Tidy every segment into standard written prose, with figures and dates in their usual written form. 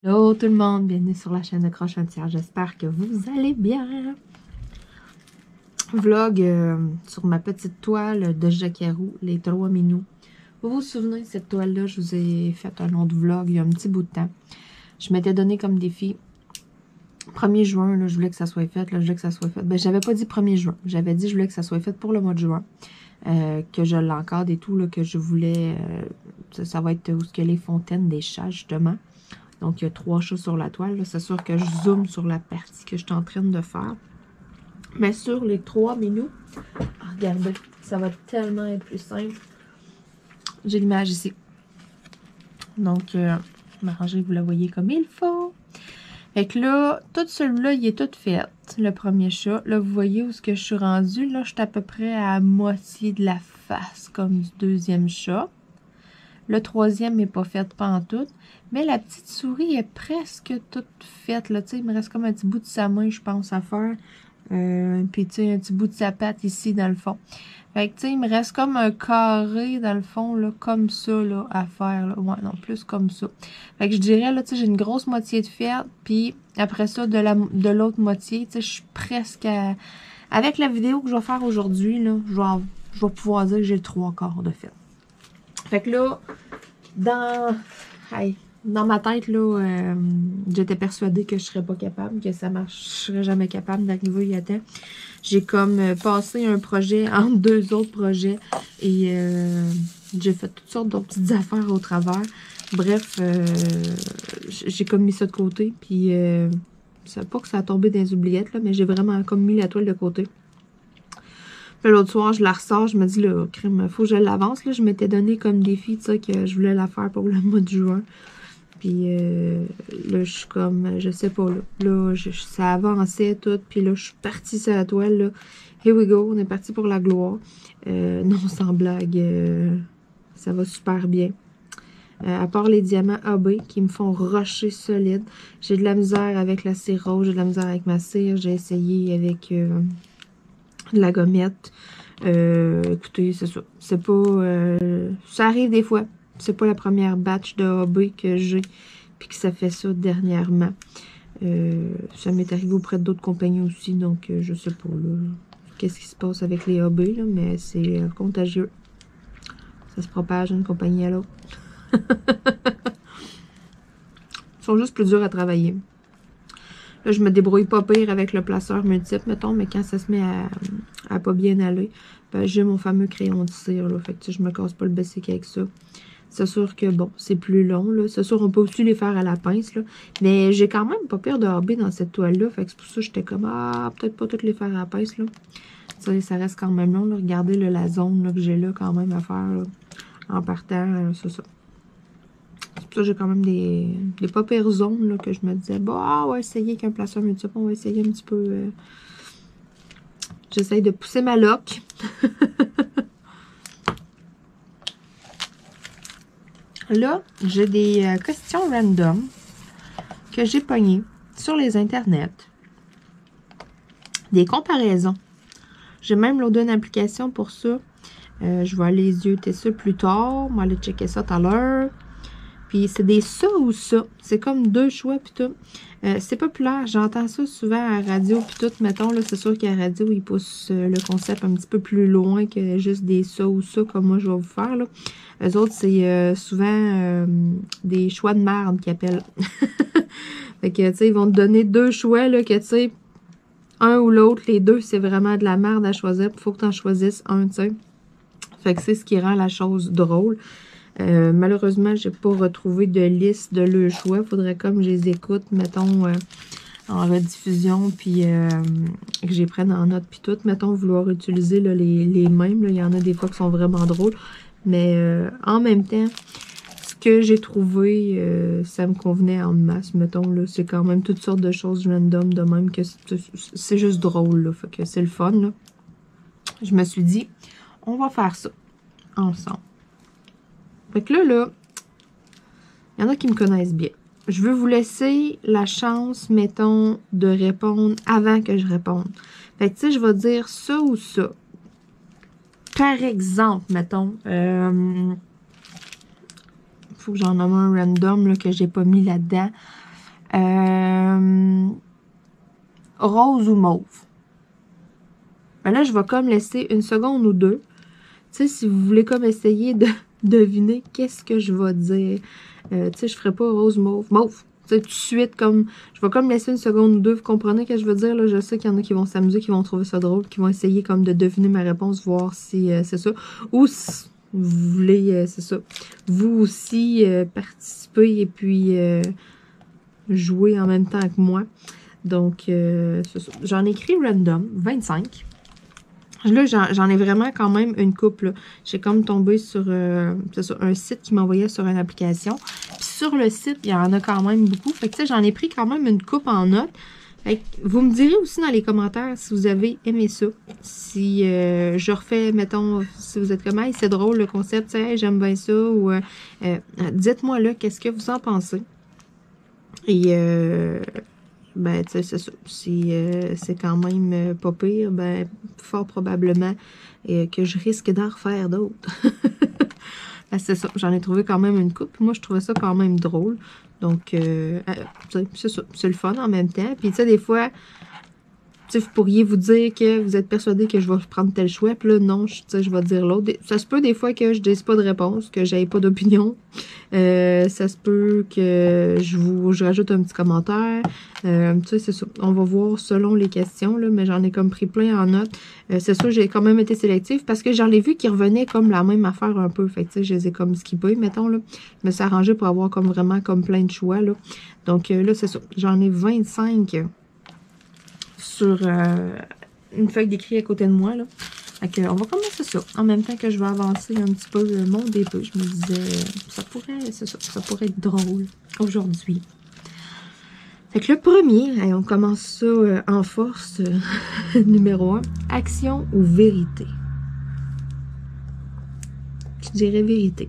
Hello tout le monde, bienvenue sur la chaîne de Croche Entière, j'espère que vous allez bien. Vlog sur ma petite toile de Jacquarou, les 3 minous. Vous vous souvenez de cette toile-là, je vous ai fait un autre vlog il y a un petit bout de temps. Je m'étais donné comme défi, 1er juin, là, je voulais que ça soit fait, là, je voulais que ça soit fait. Ben, j'avais pas dit 1er juin, j'avais dit je voulais que ça soit fait pour le mois de juin. Que je l'encadre et tout, là, que je voulais, ça va être où ce que les fontaines des chats, justement. Donc, il y a 3 chats sur la toile. C'est sûr que je zoome sur la partie que je suis en train de faire. Mais sur les 3 minous, regardez, ça va tellement être plus simple. J'ai l'image ici. Donc, je vais m'arranger, vous la voyez comme il faut. Fait que là, tout celui-là, il est tout fait. Le premier chat. Là, vous voyez où est-ce que je suis rendue. Là, je suis à peu près à moitié de la face, comme du deuxième chat. Le troisième n'est pas fait pantoute. Mais la petite souris est presque toute faite. Là, il me reste comme un petit bout de sa main, je pense, à faire. Puis, tu sais, un petit bout de sa patte ici, dans le fond. Fait que, tu sais, il me reste comme un carré, dans le fond, là, comme ça, là, à faire. Là. Ouais, non, plus comme ça. Fait que je dirais, là, tu sais, j'ai une grosse moitié de faite. Puis, après ça, de l'autre moitié, tu sais, je suis presque à... Avec la vidéo que je vais faire aujourd'hui, là, je vais pouvoir dire que j'ai le 3/4 de fait. Fait que là, dans ma tête, là, j'étais persuadée que je serais pas capable, que ça marche, je serais jamais capable d'arriver à temps. J'ai comme passé un projet entre 2 autres projets et j'ai fait toutes sortes de petites affaires au travers. Bref, j'ai comme mis ça de côté, puis c'est pas que ça a tombé dans les oubliettes, là, mais j'ai vraiment comme mis la toile de côté. L'autre soir, je la ressors, je me dis, là, crème, faut que je l'avance. Là, je m'étais donné comme défi, tu sais, que je voulais la faire pour le mois de juin. Puis là, je suis comme, je sais pas, là ça avançait tout. Puis là, je suis partie sur la toile, là. Here we go, on est parti pour la gloire. Non, sans blague, ça va super bien. À part les diamants AB qui me font rocher solide. J'ai de la misère avec la cire rose, j'ai de la misère avec ma cire. J'ai essayé avec... de la gommette. Écoutez, c'est ça. C'est pas... ça arrive des fois. C'est pas la première batch de AB que j'ai. Puis que ça fait ça dernièrement. Ça m'est arrivé auprès d'autres compagnies aussi. Donc, je sais pas, là. Qu'est-ce qui se passe avec les AB, là. Mais c'est contagieux. Ça se propage d'une compagnie à l'autre. Ils sont juste plus durs à travailler. Là, je me débrouille pas pire avec le placeur multiple, mettons, mais quand ça se met à pas bien aller, ben, j'ai mon fameux crayon de cire, là. Fait que, je me casse pas le basic avec ça. C'est sûr que, bon, c'est plus long, là. C'est sûr, on peut aussi les faire à la pince, là. Mais j'ai quand même pas peur de AB dans cette toile-là. Fait que c'est pour ça que j'étais comme, ah, peut-être pas toutes les faire à la pince, là. Ça reste quand même long, là. Regardez, là, la zone, là, que j'ai là, quand même, à faire, là, en partant, c'est ça. C'est pour ça que j'ai quand même des pas pires zones là, que je me disais, bon, on va essayer avec un placeur multiple, on va essayer un petit peu. J'essaye de pousser ma loque. Là, j'ai des questions random que j'ai pognées sur les internets. Des comparaisons. J'ai même loadé une application pour ça. Je vais aller yeuter ça plus tard. On va aller checker ça tout à l'heure. Puis c'est des ça ou ça. C'est comme 2 choix puis tout. C'est populaire. J'entends ça souvent à la radio puis tout. Mettons, là, c'est sûr qu'à la radio, ils poussent le concept un petit peu plus loin que juste des ça ou ça, comme moi, je vais vous faire, là. Eux autres, c'est souvent des choix de merde qu'ils appellent. Fait que, tu sais, ils vont te donner 2 choix, là, que, tu sais, un ou l'autre, les deux, c'est vraiment de la merde à choisir. Il faut que tu en choisisses un, tu sais. Fait que c'est ce qui rend la chose drôle. Malheureusement, j'ai pas retrouvé de liste de leurs choix. Faudrait comme je les écoute, mettons, en rediffusion, puis que je les prenne en note, puis tout. Mettons, vouloir utiliser là, les mêmes. Là. Il y en a des fois qui sont vraiment drôles. Mais en même temps, ce que j'ai trouvé, ça me convenait en masse. Mettons, là, c'est quand même toutes sortes de choses random, de même que c'est juste drôle, là. Fait que c'est le fun, là. Je me suis dit, on va faire ça ensemble. Fait que là, il y en a qui me connaissent bien. Je veux vous laisser la chance, mettons, de répondre avant que je réponde. Fait que, tu sais, je vais dire ça ou ça. Par exemple, mettons, faut que j'en nomme un random là, que j'ai pas mis là-dedans. Rose ou mauve. Ben là, je vais comme laisser une seconde ou deux. Tu sais, si vous voulez comme essayer de deviner qu'est-ce que je vais dire. Tu sais, je ferai pas rose, mauve. Mauve! Tu sais, tout de suite, comme... Je vais comme laisser une seconde ou deux. Vous comprenez ce que je veux dire, là? Je sais qu'il y en a qui vont s'amuser, qui vont trouver ça drôle, qui vont essayer comme de deviner ma réponse, voir si c'est ça. Ou si vous voulez, c'est ça. Vous aussi, participer et puis jouer en même temps que moi. Donc, c'est ça. J'en ai écrit random, 25. Là, j'en ai vraiment quand même une couple. J'ai comme tombé sur un site qui m'envoyait sur une application. Puis sur le site, il y en a quand même beaucoup. Fait que tu sais, j'en ai pris quand même une coupe en note. Fait que vous me direz aussi dans les commentaires si vous avez aimé ça. Si je refais, mettons, si vous êtes comme, hey, c'est drôle le concept, hey, j'aime bien ça. Ou dites-moi là, qu'est-ce que vous en pensez. Et ben, tu sais, c'est ça. Si c'est quand même pas pire, ben, fort probablement que je risque d'en refaire d'autres. Ben, c'est ça. J'en ai trouvé quand même une coupe. Moi, je trouvais ça quand même drôle. Donc, c'est ça. C'est le fun en même temps. Puis, tu sais, des fois, vous pourriez vous dire que vous êtes persuadé que je vais prendre tel choix, puis là, non, je vais dire l'autre. Ça se peut des fois que je dise pas de réponse, que j'aie pas d'opinion. Ça se peut que je rajoute un petit commentaire. C'est ça. On va voir selon les questions, là, mais j'en ai comme pris plein en note. C'est sûr, j'ai quand même été sélective parce que j'en ai vu qui revenaient comme la même affaire un peu. Fait que, je les ai comme skippés, mettons, là. Je me suis arrangée pour avoir comme vraiment comme plein de choix, là. Donc, là, c'est ça. J'en ai 25 sur une feuille d'écrit à côté de moi, là. Fait que, on va commencer ça. En même temps que je vais avancer un petit peu mon début, je me disais, ça pourrait être drôle aujourd'hui. Fait que le premier, on commence ça en force. Numéro 1, action ou vérité? Je dirais vérité.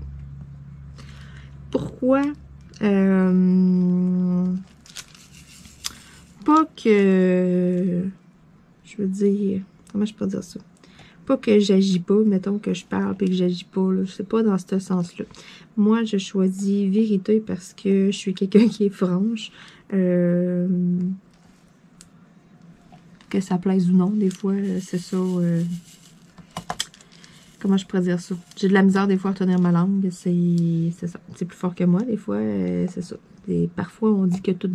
Pourquoi? Pas que... Je veux dire... Comment je peux dire ça? Pas que j'agis pas, mettons que je parle et que j'agis pas, là. C'est pas dans ce sens-là. Moi, je choisis vérité parce que je suis quelqu'un qui est franche. Que ça plaise ou non, des fois, c'est ça. Comment je pourrais dire ça? J'ai de la misère des fois à tenir ma langue. C'est ça. C'est plus fort que moi, des fois. C'est ça. Et parfois, on dit que toute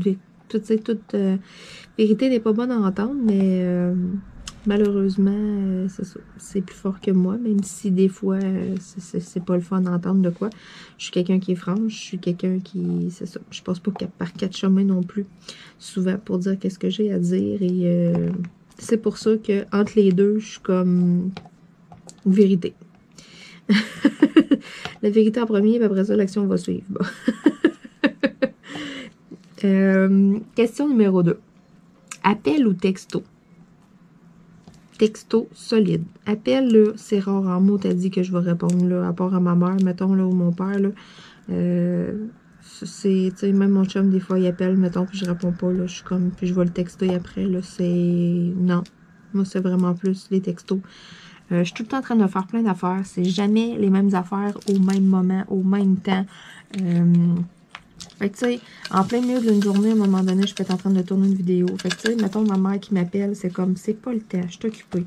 vérité n'est pas bonne à entendre, mais malheureusement, c'est ça. C'est plus fort que moi, même si des fois, c'est pas le fun d'entendre de quoi. Je suis quelqu'un qui est franche. Je suis quelqu'un qui... C'est ça. Je passe pas par 4 chemins non plus, souvent, pour dire qu'est-ce que j'ai à dire. Et c'est pour ça que entre les deux, je suis comme... Vérité. La vérité en premier, puis après ça, l'action va suivre. Bon. Question numéro 2. Appel ou texto? Texto solide. Appel, là, c'est rare en mots, t'as dit que je vais répondre, là, à part à ma mère, mettons, là, ou mon père, là. C'est, tu sais, même mon chum, des fois, il appelle, mettons, puis je réponds pas, là, je suis comme, puis je vais le texter après, là, c'est... Non. Moi, c'est vraiment plus les textos. Je suis tout le temps en train de faire plein d'affaires. C'est jamais les mêmes affaires au même moment, au même temps. Fait que, tu sais, en plein milieu d'une journée, à un moment donné, je peux être en train de tourner une vidéo. Fait que, tu sais, mettons ma mère qui m'appelle, c'est comme, c'est pas le temps, je suis occupée.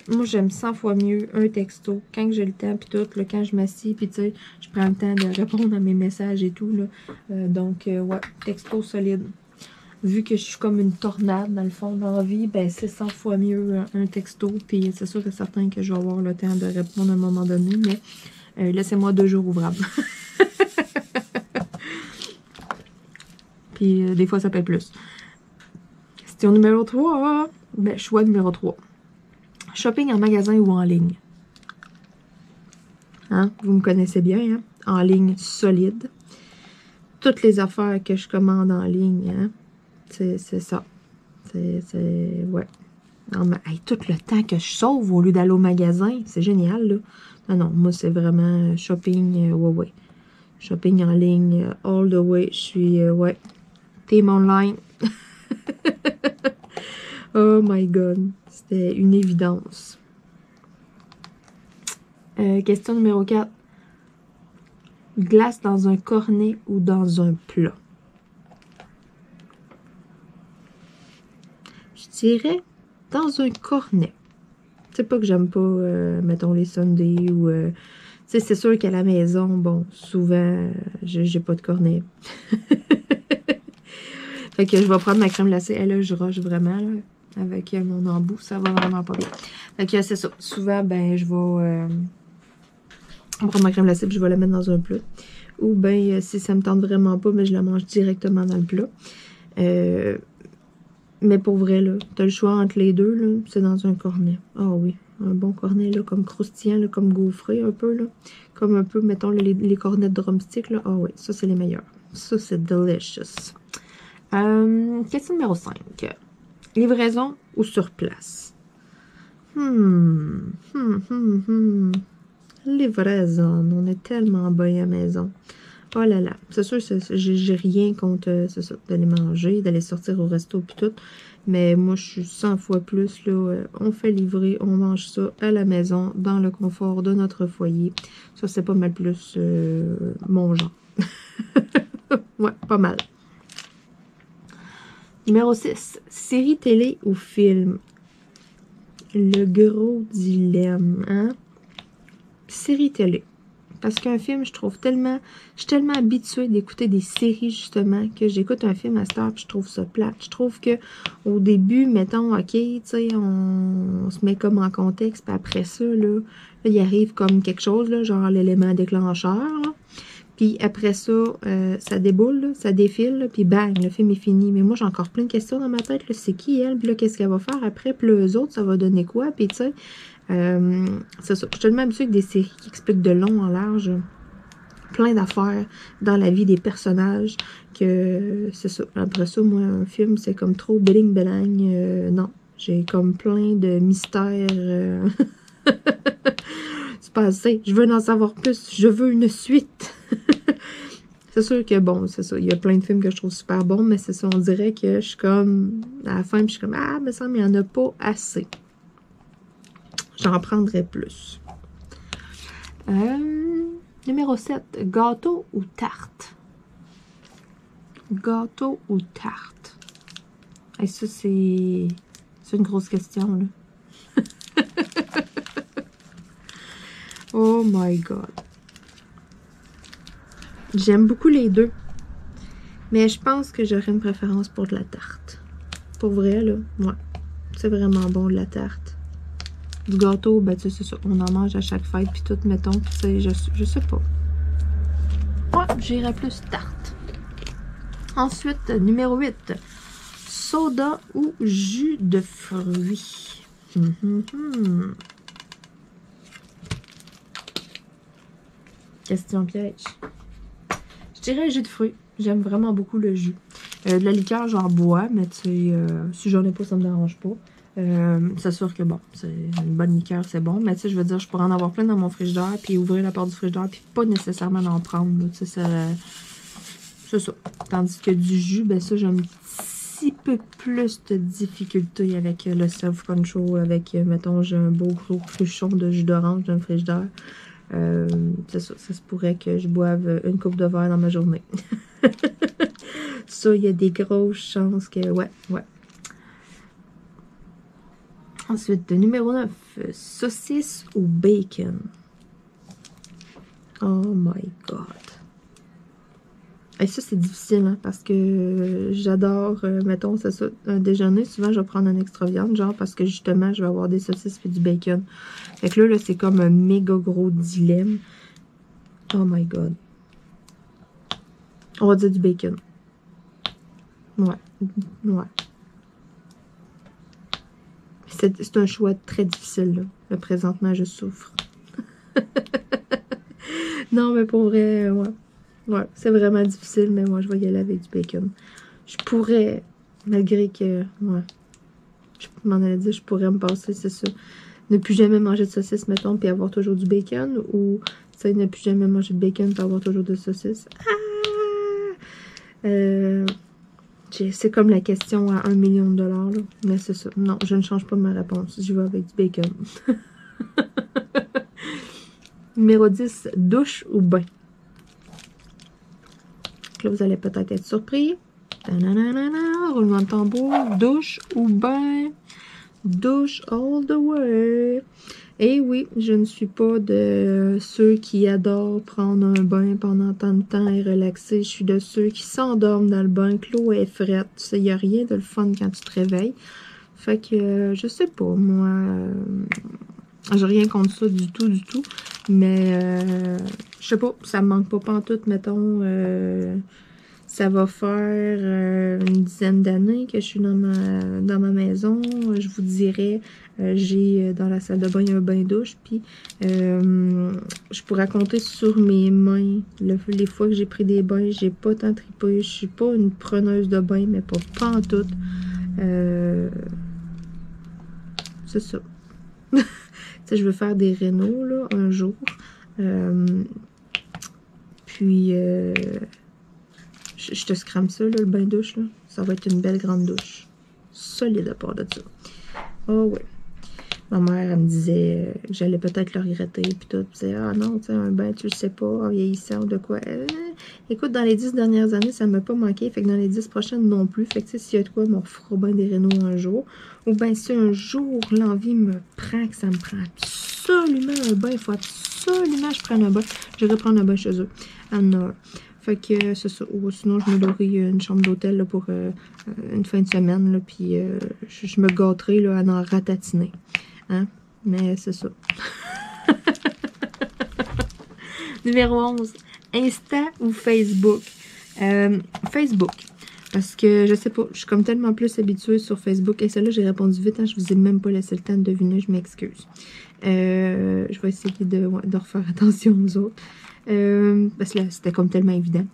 Moi, j'aime 100 fois mieux un texto quand j'ai le temps, puis tout, là, quand je m'assis, puis tu sais, je prends le temps de répondre à mes messages et tout, là. Donc, ouais, texto solide. Vu que je suis comme une tornade, dans le fond, dans la vie, ben c'est 100 fois mieux un texto. Puis c'est sûr que c'est certain que je vais avoir le temps de répondre à un moment donné, mais laissez-moi 2 jours ouvrables. Puis des fois, ça peut être plus. Question numéro 3. Ben, choix numéro 3. Shopping en magasin ou en ligne? Hein? Vous me connaissez bien, hein? En ligne solide. Toutes les affaires que je commande en ligne, hein? C'est ça. Ouais. Non, mais hey, tout le temps que je sauve au lieu d'aller au magasin, c'est génial, là. Non, moi, c'est vraiment shopping, ouais. Shopping en ligne, all the way. Je suis, ouais. Team online. Oh my God. C'était une évidence. Question numéro 4. Glace dans un cornet ou dans un plat? dirais dans un cornet. C'est pas que j'aime pas, mettons, les sundaes ou... tu sais, c'est sûr qu'à la maison, bon, souvent, j'ai pas de cornet. Fait que je vais prendre ma crème glacée. Et là, je rush vraiment, là, avec mon embout. Ça va vraiment pas bien. Fait que c'est ça. Souvent, ben, je vais prendre ma crème glacée et je vais la mettre dans un plat. Ou ben, si ça me tente vraiment pas, mais je la mange directement dans le plat. Mais pour vrai, là, t'as le choix entre les deux, là, c'est dans un cornet. Ah oui, un bon cornet, là, comme croustillant, là, comme gaufré un peu, là. Comme un peu, mettons, les cornets de drumstick, là. Ah oui, ça, c'est les meilleurs. Ça, c'est delicious. Question numéro 5. Livraison ou sur place? Livraison. On est tellement bon à la maison. Oh là là. C'est sûr, j'ai rien contre ça, d'aller manger, d'aller sortir au resto puis tout. Mais moi, je suis 100 fois plus, là. On fait livrer, on mange ça à la maison, dans le confort de notre foyer. Ça, c'est pas mal plus mon genre. Ouais, pas mal. Numéro 6. Série télé ou film? Le gros dilemme, hein? Série télé. Parce qu'un film, je suis tellement habituée d'écouter des séries, justement, que j'écoute un film à cette heure et je trouve ça plate. Je trouve que au début, mettons, ok, tu sais, on se met comme en contexte, puis après ça, là, il arrive comme quelque chose, là, genre l'élément déclencheur, là. Puis après ça, ça déboule, là, ça défile, là, puis bang, le film est fini. Mais moi, j'ai encore plein de questions dans ma tête. C'est qui elle? Puis là, qu'est-ce qu'elle va faire après? Puis là, eux autres, ça va donner quoi? Puis tu sais, c'est ça. Je suis tellement habituée avec des séries qui expliquent de long en large plein d'affaires dans la vie des personnages que c'est ça. Après ça, moi, un film, c'est comme trop bling-belang. Non, j'ai comme plein de mystères. C'est pas assez. Je veux en savoir plus. Je veux une suite. C'est sûr que, bon, c'est ça. Il y a plein de films que je trouve super bons, mais c'est ça. On dirait que je suis comme, à la fin, puis je suis comme, ah, mais ça, mais il n'y en a pas assez. J'en prendrais plus. Numéro 7. Gâteau ou tarte? Gâteau ou tarte? Et ça, c'est une grosse question, là. Oh my God. J'aime beaucoup les deux. Mais je pense que j'aurais une préférence pour de la tarte. Pour vrai, là, ouais. C'est vraiment bon, de la tarte. Du gâteau, ben, tu sais, c'est ça. On en mange à chaque fête, puis tout, mettons. Puis, tu sais, je sais pas. Ouais, j'irais plus tarte. Ensuite, numéro 8. Soda ou jus de fruits? Question piège. Je dirais jus de fruits. J'aime vraiment beaucoup le jus. De la liqueur, j'en bois, mais tu sais, si j'en ai pas, ça me dérange pas. C'est sûr que bon, c'est une bonne liqueur, c'est bon. Mais tu sais, je veux dire, je pourrais en avoir plein dans mon frigidaire, puis ouvrir la porte du frigidaire, puis pas nécessairement en prendre. Tu sais, c'est ça. Tandis que du jus, ben ça, j'ai un petit peu plus de difficulté avec le self-control, avec, mettons, j'ai un beau gros cruchon de jus d'orange dans le frigidaire. C'est ça, ça se pourrait que je boive une coupe de verre dans ma journée. Ça, il y a des grosses chances que... Ouais. Ensuite, numéro 9. Saucisse ou bacon? Oh my God. Et ça, c'est difficile, hein, parce que j'adore, mettons, c'est ça, un déjeuner. Souvent, je vais prendre un extra viande, genre, parce que justement, je vais avoir des saucisses et du bacon. Fait que là, c'est comme un méga gros dilemme. Oh my God. On va dire du bacon. Ouais. C'est un choix très difficile, là. Là, présentement, je souffre. Non, mais pour vrai, ouais. Ouais, c'est vraiment difficile, mais moi, je vais y aller avec du bacon. Je pourrais, malgré que, ouais, je m'en allais dire, je pourrais me passer, c'est ça. Ne plus jamais manger de saucisse, mettons, puis avoir toujours du bacon, ou, tu sais, ne plus jamais manger de bacon, puis avoir toujours de saucisse. C'est comme la question à 1 million de dollars, là. Mais c'est ça. Non, je ne change pas ma réponse. J'y vais avec du bacon. Numéro 10, douche ou bain? Là, vous allez peut-être être surpris. Ta-na-na-na-na, roulement de tambour, douche ou bain. Douche all the way. Et oui, je ne suis pas de ceux qui adorent prendre un bain pendant tant de temps et relaxer. Je suis de ceux qui s'endorment dans le bain, que l'eau est frette. Tu sais, il n'y a rien de le fun quand tu te réveilles. Fait que, je sais pas, moi, j'ai rien contre ça du tout. Mais, je sais pas, ça me manque pas pantoute, mettons. Ça va faire une dizaine d'années que je suis dans ma maison. Je vous dirais, j'ai dans la salle de bain un bain-douche. Puis, je pourrais compter sur mes mains les fois que j'ai pris des bains. J'ai pas tant tripé. Je suis pas une preneuse de bain, mais pas pantoute. C'est ça. Tu sais, je veux faire des rénaux, là, un jour. Puis, je te scrame ça, là, le bain-douche, là. Ça va être une belle grande douche. Solide à part de ça. Oh, ouais. Ma mère, elle me disait que j'allais peut-être le regretter, puis tout. Puis ah non, tu sais, un bain, tu le sais pas, en vieillissant ou de quoi. Écoute, dans les 10 dernières années, ça m'a pas manqué. Fait que dans les 10 prochaines non plus. Fait que, tu sais, s'il y a de quoi, on refera bien des rénaux un jour. Ou bien, si un jour, l'envie me prend, que ça me prend absolument un bain, il faut absolument que je prenne un bain. Je vais prendre un bain chez eux. Fait que c'est ça. Ou sinon, je me louerai une chambre d'hôtel là, pour une fin de semaine. Là, puis je me gâterai là, à en ratatiner. Hein? Mais c'est ça. Numéro 11. Insta ou Facebook? Facebook. Parce que, je sais pas, je suis comme tellement plus habituée sur Facebook. Et celle-là, j'ai répondu vite. Hein, je vous ai même pas laissé le temps de deviner. Je m'excuse. Je vais essayer de refaire attention aux autres. Parce que là, c'était comme tellement évident.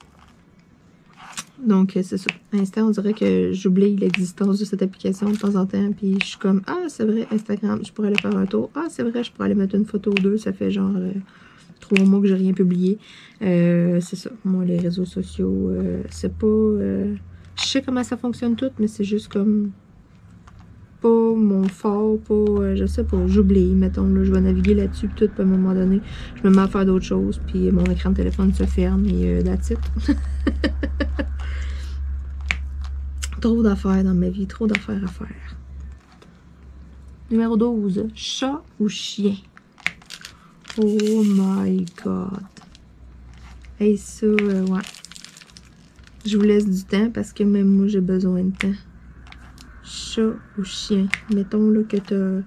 Donc, c'est ça. À l'instant, on dirait que j'oublie l'existence de cette application de temps en temps. Puis, je suis comme, ah, c'est vrai, Instagram, je pourrais aller faire un tour. Ah, c'est vrai, je pourrais aller mettre une photo ou deux. Ça fait genre 3 mois que j'ai rien publié. C'est ça. Moi, les réseaux sociaux, c'est pas... je sais comment ça fonctionne tout, mais c'est juste comme... pas mon fort, pas, je sais pas, j'oublie, mettons, là, je vais naviguer là-dessus, puis tout, puis à un moment donné, je me mets à faire d'autres choses, puis mon écran de téléphone se ferme, et that's it. Trop d'affaires dans ma vie, trop d'affaires à faire. Numéro 12, chat ou chien? Oh my god. Hey, ça, ouais. Je vous laisse du temps, parce que même moi, j'ai besoin de temps. Chat ou chien. Mettons là, que tu as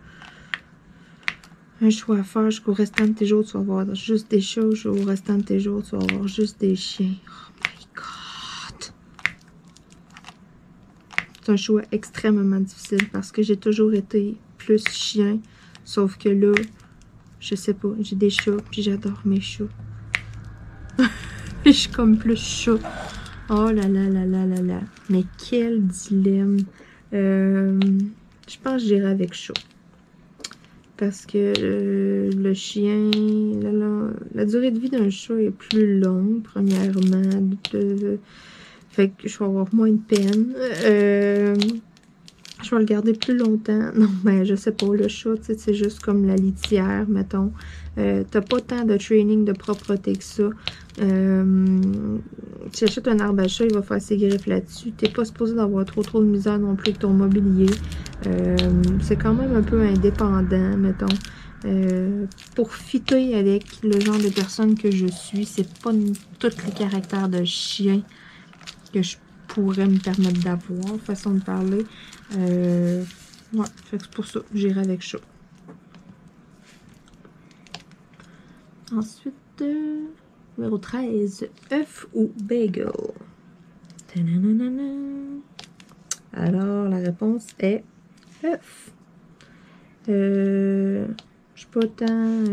un choix à faire jusqu'au restant de tes jours. Tu vas avoir juste des chats. Au restant de tes jours, tu vas avoir juste des chiens. Oh my god! C'est un choix extrêmement difficile parce que j'ai toujours été plus chien. Sauf que là, je sais pas, j'ai des chats puis j'adore mes chats. Puis je suis comme plus chat. Oh là là là là là là. Mais quel dilemme! Je pense que j'irai avec chat. Parce que le chien, la durée de vie d'un chat est plus longue, premièrement. Fait que je vais avoir moins de peine. Je vais le garder plus longtemps. Non, mais je sais pas, le chat, c'est juste comme la litière, mettons. T'as pas tant de training de propreté que ça. Tu achètes un arbre à chat, il va faire ses griffes là-dessus. T'es pas supposé d'avoir trop de misère non plus avec ton mobilier. C'est quand même un peu indépendant, mettons. Pour fitter avec le genre de personne que je suis, c'est pas tous les caractères de chien que je pourrais me permettre d'avoir, façon de parler. Ouais, c'est pour ça que j'irai avec chat. Ensuite, numéro 13, œuf ou bagel? Ta-na-na-na-na. Alors, la réponse est œuf. Je suis pas tant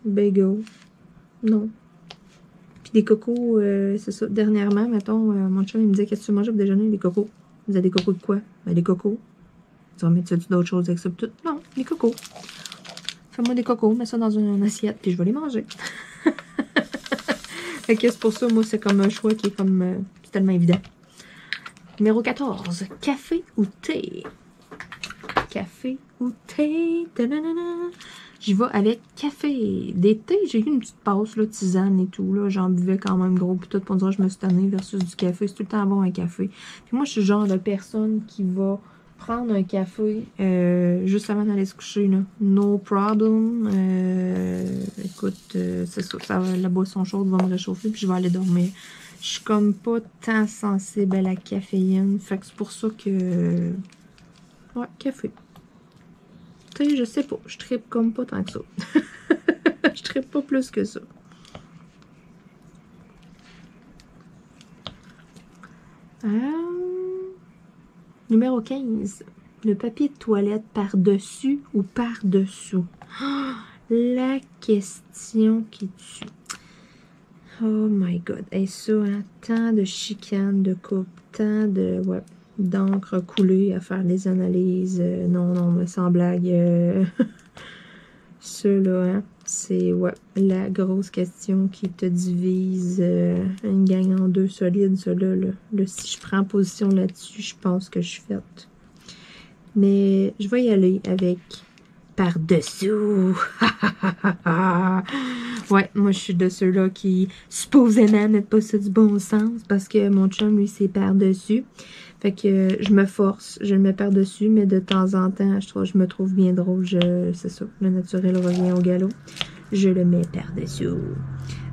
bagel. Non. Puis des cocos, c'est ça. Dernièrement, mettons, mon chum, il me disait, qu'est-ce que tu manges pour déjeuner? Des cocos. Il disait, des cocos de quoi? Ben, des cocos. Tu vas mettre d'autres choses avec ça? Tout? Non, des cocos. Fais-moi des cocos, mets ça dans une assiette, puis je vais les manger. Fait que c'est pour ça, moi, c'est comme un choix qui est comme... c'est tellement évident. Numéro 14, café ou thé? Café ou thé? Ta-na-na-na. J'y vais avec café. D'été, j'ai eu une petite passe, là, tisane et tout, là. J'en buvais quand même gros, puis tout, pour dire, je me suis tannée versus du café. C'est tout le temps bon, un café. Puis moi, je suis le genre de personne qui va prendre un café juste avant d'aller se coucher, là. No problem. Écoute, c'est ça, la boisson chaude va me réchauffer, puis je vais aller dormir. Je suis comme pas tant sensible à la caféine. Fait que c'est pour ça que... Ouais, café. Tu sais, je sais pas. Je trippe comme pas tant que ça. Je trippe pas plus que ça. Numéro 15. Le papier de toilette par-dessus ou par-dessous? Oh, la question qui tue. Oh my god. Et ça, hein, tant de chicanes, de coupe, tant de... Ouais, d'encre coulée à faire les analyses. Non, mais sans blague. Ça, là, hein, c'est ouais, la grosse question qui te divise une gang en deux solides, ça, là. Si je prends position là-dessus, je pense que je suis faite. Mais je vais y aller avec par-dessous. Ouais, moi, je suis de ceux-là qui, supposément, mettent pas ça du bon sens parce que mon chum, lui, c'est par-dessus. Fait que je me force, je le mets par-dessus, mais de temps en temps, je me trouve bien drôle. C'est ça, le naturel revient au galop. Je le mets par-dessus.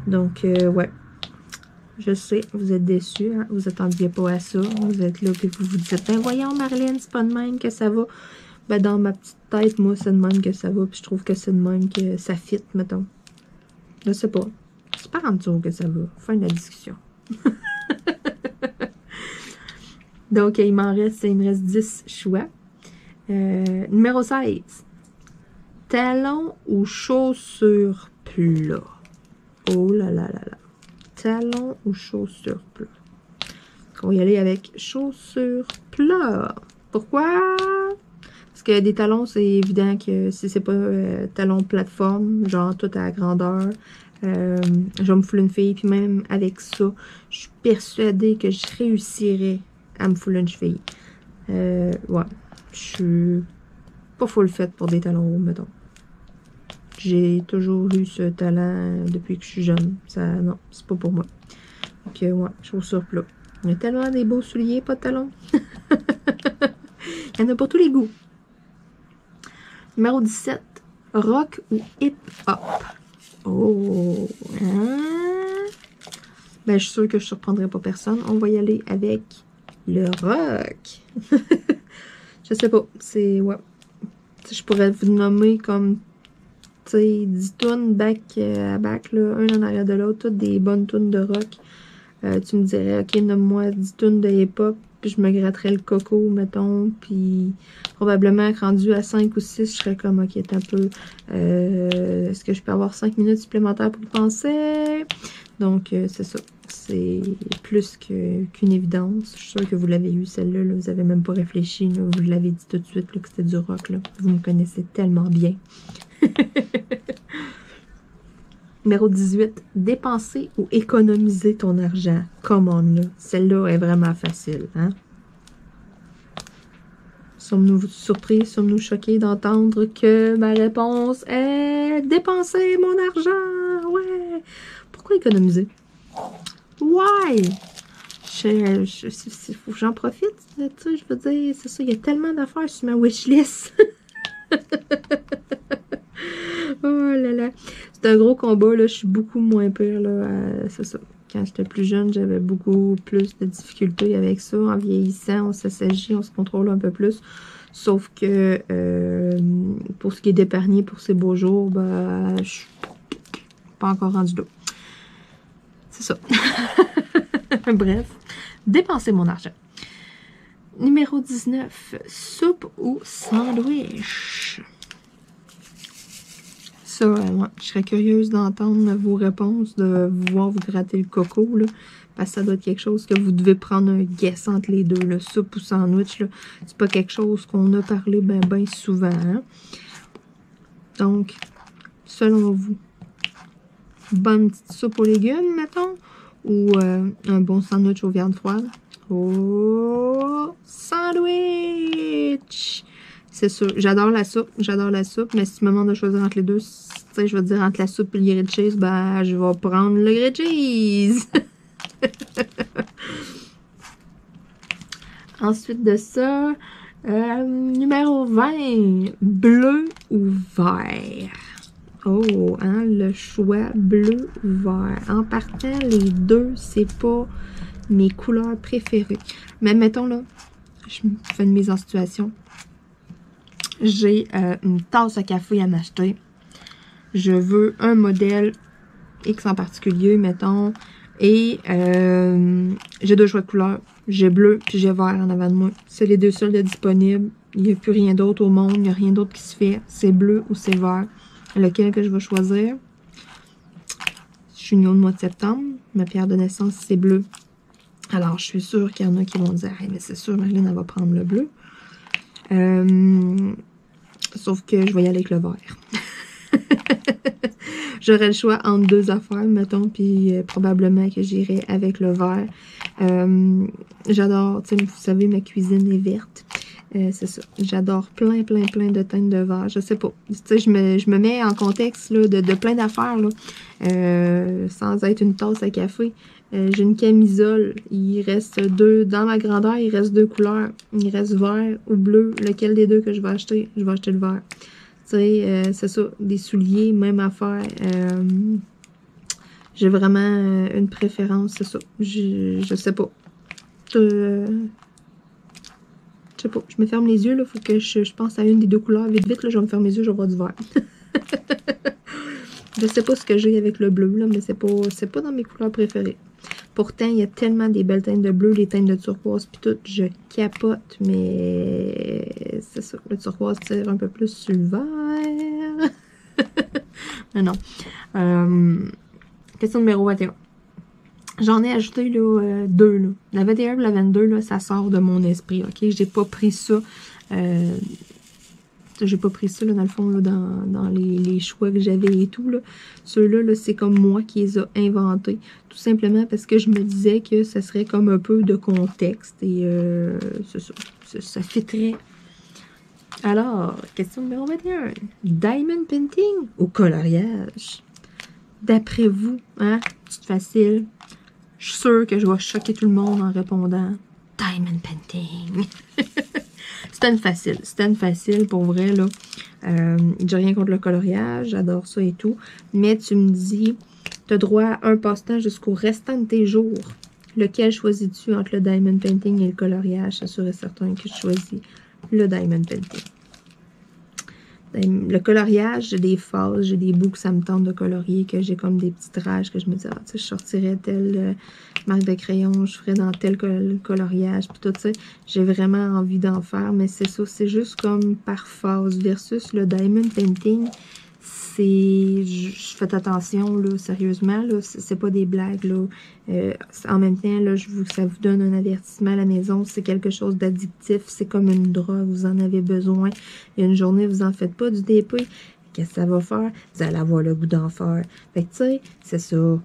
Donc, ouais. Je sais, vous êtes déçus, hein? Vous attendiez pas à ça. Vous êtes là, puis vous vous dites, ben voyons, Marlène, c'est pas de même que ça va. Ben, dans ma petite tête, moi, c'est de même que ça va, puis je trouve que c'est de même que ça fit, mettons. Je sais pas. C'est pas en dessous que ça va. Fin de la discussion. Donc, il me reste 10 choix. Numéro 16. Talons ou chaussures plats? Oh là là là là. Talons ou chaussures plats? On va y aller avec chaussures plats. Pourquoi? Parce que des talons, c'est évident que si c'est pas talons plateforme, genre tout à la grandeur, je vais me fouler une fille. Puis même avec ça, je suis persuadée que je réussirais à me fouler une cheville. Ouais. Je suis pas full faite pour des talons hauts, mettons. J'ai toujours eu ce talent depuis que je suis jeune. Ça, non, c'est pas pour moi. Donc, ouais, chaussures plats. Il y a tellement des beaux souliers, pas de talons. Il y en a pour tous les goûts. Numéro 17. Rock ou hip-hop? Oh! Hein? Ben, je suis sûre que je ne surprendrai pas personne. On va y aller avec le rock. Je sais pas. C'est... Ouais. Je pourrais vous nommer comme... Tu sais, 10 tunes back à back, là, un en arrière de l'autre, toutes des bonnes tunes de rock. Tu me dirais, ok, nomme-moi 10 tunes de hip-hop, puis je me gratterais le coco, mettons, puis probablement rendu à 5 ou 6, je serais comme, ok, un peu, est-ce que je peux avoir 5 minutes supplémentaires pour y penser? Donc, c'est ça. C'est plus qu'une évidence. Je suis sûre que vous l'avez eu, celle-là, là, vous n'avez même pas réfléchi, là, vous l'avez dit tout de suite là, que c'était du rock. Là. Vous me connaissez tellement bien. Numéro 18. Dépenser ou économiser ton argent. Come on, là. Celle-là est vraiment facile, hein? Sommes-nous surpris, sommes-nous choqués d'entendre que ma réponse est dépenser mon argent? Ouais! Pourquoi économiser? Why? Faut que j'en profite, tu sais, je veux dire, c'est ça, il y a tellement d'affaires sur ma wishlist. Oh là là. C'est un gros combat, là. Je suis beaucoup moins pire, là. C'est ça. Quand j'étais plus jeune, j'avais beaucoup plus de difficultés avec ça. En vieillissant, on s'assagit, on se contrôle un peu plus. Sauf que pour ce qui est d'épargner pour ces beaux jours, ben, je suis pas encore rendue là. C'est ça. Bref. Dépenser mon argent. Numéro 19. Soupe ou sandwich? Ça, ouais, je serais curieuse d'entendre vos réponses, de vous voir vous gratter le coco, là, parce que ça doit être quelque chose que vous devez prendre un guess entre les deux, là, soupe ou sandwich, là. C'est pas quelque chose qu'on a parlé ben souvent, hein? Donc, selon vous, bonne petite soupe aux légumes, mettons, ou un bon sandwich aux viandes froides? Oh, sandwich! c'est sûr. J'adore la soupe, mais si tu me demandes de choisir entre les deux, tu sais, je vais te dire entre la soupe et le grilled cheese, ben, je vais prendre le grilled cheese. Ensuite de ça, numéro 20, bleu ou vert. Oh, hein, le choix bleu ou vert. En partant, les deux, c'est pas mes couleurs préférées. Mais mettons là, je fais une mise en situation. J'ai une tasse à café à m'acheter. Je veux un modèle X en particulier, mettons. Et j'ai deux choix de couleurs. J'ai bleu puis j'ai vert en avant de moi. C'est les deux seuls de disponibles. Il n'y a plus rien d'autre au monde. Il n'y a rien d'autre qui se fait. C'est bleu ou c'est vert. Lequel que je vais choisir? Je suis née au mois de septembre. Ma pierre de naissance, c'est bleu. Alors, je suis sûre qu'il y en a qui vont dire hey, mais c'est sûr, Marilyn, elle va prendre le bleu. Sauf que je vais y aller avec le vert. J'aurais le choix entre deux affaires, mettons, puis probablement que j'irai avec le vert. J'adore, tu sais, vous savez, ma cuisine est verte. C'est ça. J'adore plein de teintes de vert. Je sais pas. Tu sais, je me mets en contexte là, de plein d'affaires, là, sans être une tasse à café. J'ai une camisole. Il reste deux. Dans ma grandeur, il reste deux couleurs. Il reste vert ou bleu. Lequel des deux que je vais acheter? Je vais acheter le vert. Tu sais, c'est ça. Des souliers, même affaire. J'ai vraiment une préférence, c'est ça. Je sais pas. Je sais pas. Je me ferme les yeux, là. Faut que je pense à une des deux couleurs. Vite, là, je vais me fermer les yeux, je vais voir du vert. Je sais pas ce que j'ai avec le bleu, là, mais c'est pas dans mes couleurs préférées. Pourtant, il y a tellement des belles teintes de bleu, les teintes de turquoise, puis tout, je capote, mais c'est ça, le turquoise tire un peu plus sur le vert. Mais non. Question numéro 21. J'en ai ajouté là, deux. Là. La 21 et la 22, là, ça sort de mon esprit, ok? J'ai pas pris ça. J'ai pas pris ça, là, dans le fond, là, dans les choix que j'avais et tout. Ceux-là, là, c'est comme moi qui les a inventés. Tout simplement parce que je me disais que ça serait comme un peu de contexte. Et c'est ça. Ça fitterait. Alors, question numéro 21. Diamond painting ou coloriage? D'après vous, hein? C'est facile. Je suis sûre que je vais choquer tout le monde en répondant Diamond painting. C'était une facile pour vrai, là. J'ai rien contre le coloriage, j'adore ça et tout. Mais tu me dis, tu as droit à un passe-temps jusqu'au restant de tes jours. Lequel choisis-tu entre le diamond painting et le coloriage? C'est sûr et certain que je choisis le diamond painting. Le coloriage, j'ai des phases, j'ai des bouts que ça me tente de colorier, que j'ai comme des petites rages que je me dis, ah, tu sais, je sortirais telle marque de crayon, je ferais dans tel coloriage, puis tout ça. J'ai vraiment envie d'en faire, mais c'est ça, c'est juste comme par phase versus le diamond painting. Je fais attention, là, sérieusement, là, c'est pas des blagues, là. En même temps, là, ça vous donne un avertissement à la maison, c'est quelque chose d'addictif, c'est comme une drogue, vous en avez besoin. Et une journée, vous en faites pas du DP, qu'est-ce que ça va faire? Vous allez avoir le goût d'en faire. Fait que, tu sais, c'est ça.